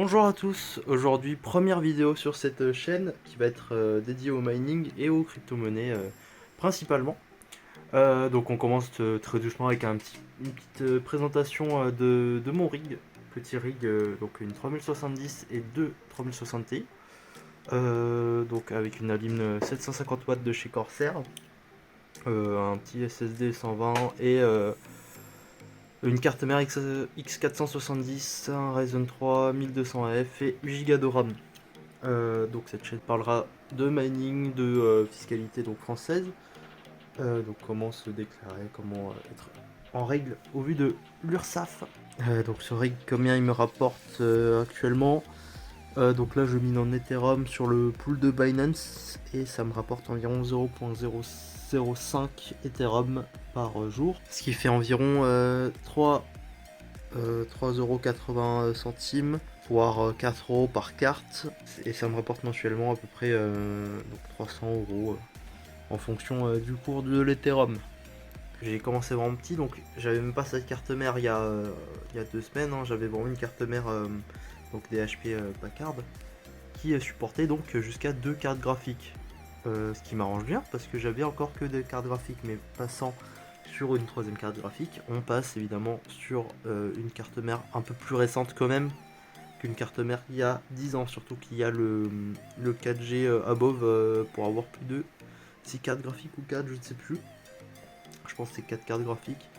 Bonjour à tous, aujourd'hui première vidéo sur cette chaîne qui va être dédiée au mining et aux crypto-monnaies principalement. Donc on commence très doucement avec une petite présentation de mon rig, petit rig, donc une 3070 et deux 3060 Ti. Donc avec une alim 750 watts de chez Corsair, un petit SSD 120 et une carte mère X470, un Ryzen 3 1200F et 8 Go de RAM. Donc cette chaîne parlera de mining, de fiscalité donc française, donc comment se déclarer, comment être en règle au vu de l'URSSAF. Donc ce rig, combien il me rapporte actuellement. Donc là je mine en Ethereum sur le pool de Binance et ça me rapporte environ 0.005 Ethereum par jour, ce qui fait environ 3,80€, voire 4€ par carte, et ça me rapporte mensuellement à peu près donc 300€ en fonction du cours de l'Ethereum. J'ai commencé vraiment petit, donc j'avais même pas cette carte mère il y a 2 semaines, hein. J'avais vraiment une carte mère donc des HP Packard qui supportait donc jusqu'à 2 cartes graphiques. Ce qui m'arrange bien parce que j'avais encore que des cartes graphiques, mais passant sur une troisième carte graphique, on passe évidemment sur une carte mère un peu plus récente quand même qu'une carte mère il y a 10 ans, surtout qu'il y a le 4G above pour avoir plus de 6 cartes graphiques ou 4, je ne sais plus. Je pense que c'est 4 cartes graphiques.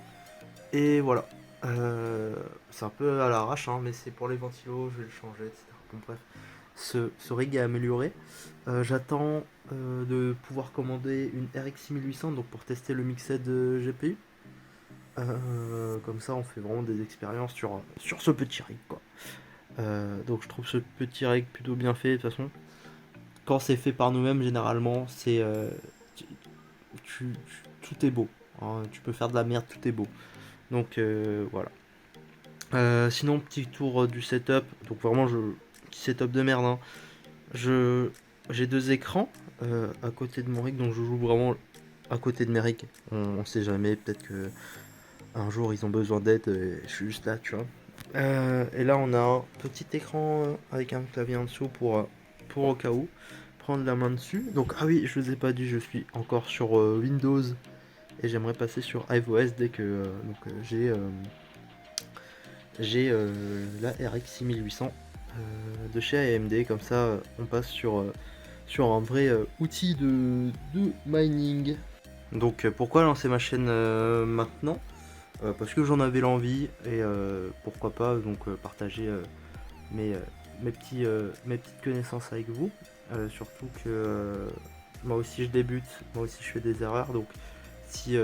Et voilà. C'est un peu à l'arrache, hein, mais c'est pour les ventilos, je vais le changer, etc. Bon, bref, ce rig est amélioré. J'attends de pouvoir commander une RX 6800 donc pour tester le mixed GPU. Comme ça, on fait vraiment des expériences sur ce petit rig, quoi. Donc je trouve ce petit rig plutôt bien fait. De toute façon, quand c'est fait par nous-mêmes, généralement, c'est tout est beau, hein. Tu peux faire de la merde, tout est beau. Donc voilà. Sinon, petit tour du setup. Donc vraiment, petit setup de merde, hein. J'ai deux écrans à côté de mon rig, donc je joue vraiment à côté de mes rigs. On sait jamais, peut-être que un jour ils ont besoin d'aide, et je suis juste là, tu vois. Et là, on a un petit écran avec un clavier en dessous pour au cas où prendre la main dessus. Donc, ah oui, je vous ai pas dit, je suis encore sur Windows et j'aimerais passer sur iOS dès que j'ai la RX 6800 de chez AMD. Comme ça, on passe sur un vrai outil de mining. Donc, pourquoi lancer ma chaîne maintenant? Parce que j'en avais l'envie et pourquoi pas donc partager mes, euh, mes petites connaissances avec vous. Surtout que moi aussi je débute, moi aussi je fais des erreurs, donc si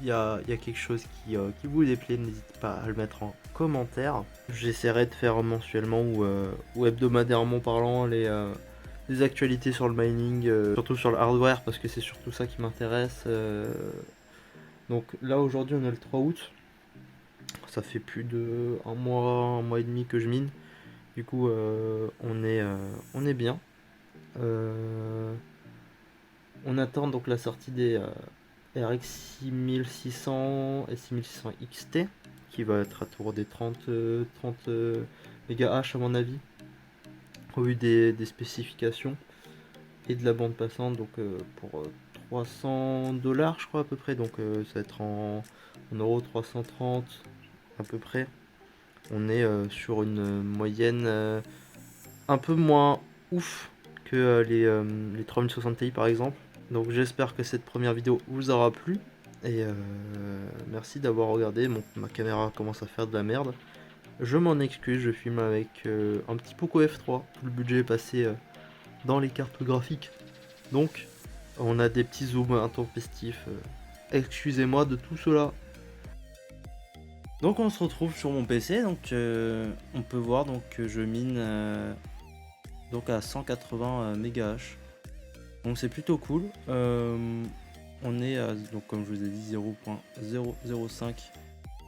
y a quelque chose qui vous déplaît, n'hésitez pas à le mettre en commentaire. J'essaierai de faire mensuellement ou hebdomadairement parlant les actualités sur le mining, surtout sur le hardware, parce que c'est surtout ça qui m'intéresse. Donc là aujourd'hui on est le 3 août, ça fait plus de un mois et demi que je mine. Du coup, on est bien. Euh, on attend donc la sortie des RX 6600 et 6600 XT, qui va être à tour des 30 MHz à mon avis, au vu des spécifications et de la bande passante, donc pour 300$ je crois à peu près, donc ça va être en euros 330 à peu près. On est sur une moyenne un peu moins ouf que les 3060 Ti par exemple. Donc j'espère que cette première vidéo vous aura plu. Et merci d'avoir regardé. Ma caméra commence à faire de la merde. Je m'en excuse, je filme avec un petit Poco F3. Tout le budget est passé dans les cartes graphiques. Donc on a des petits zooms intempestifs. Excusez-moi de tout cela. Donc on se retrouve sur mon PC, donc on peut voir donc que je mine donc à 180 MHz. Donc c'est plutôt cool. On est à, donc comme je vous ai dit, 0.005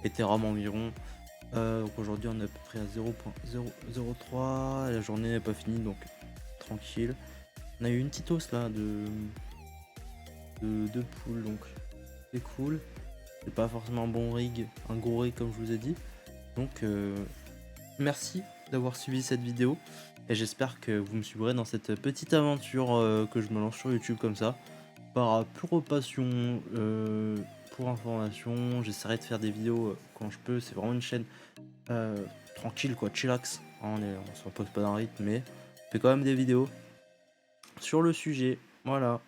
Ethereum environ. Donc aujourd'hui on est à peu près à 0.003. La journée n'est pas finie, donc tranquille. On a eu une petite hausse là de pool, donc c'est cool. C'est pas forcément un bon rig, un gros rig comme je vous ai dit. Donc merci d'avoir suivi cette vidéo. Et j'espère que vous me suivrez dans cette petite aventure que je me lance sur YouTube comme ça. Par pure passion, pour information, j'essaierai de faire des vidéos quand je peux. C'est vraiment une chaîne tranquille quoi, chillax. On s'impose pas d'un rythme, mais on fait quand même des vidéos sur le sujet. Voilà.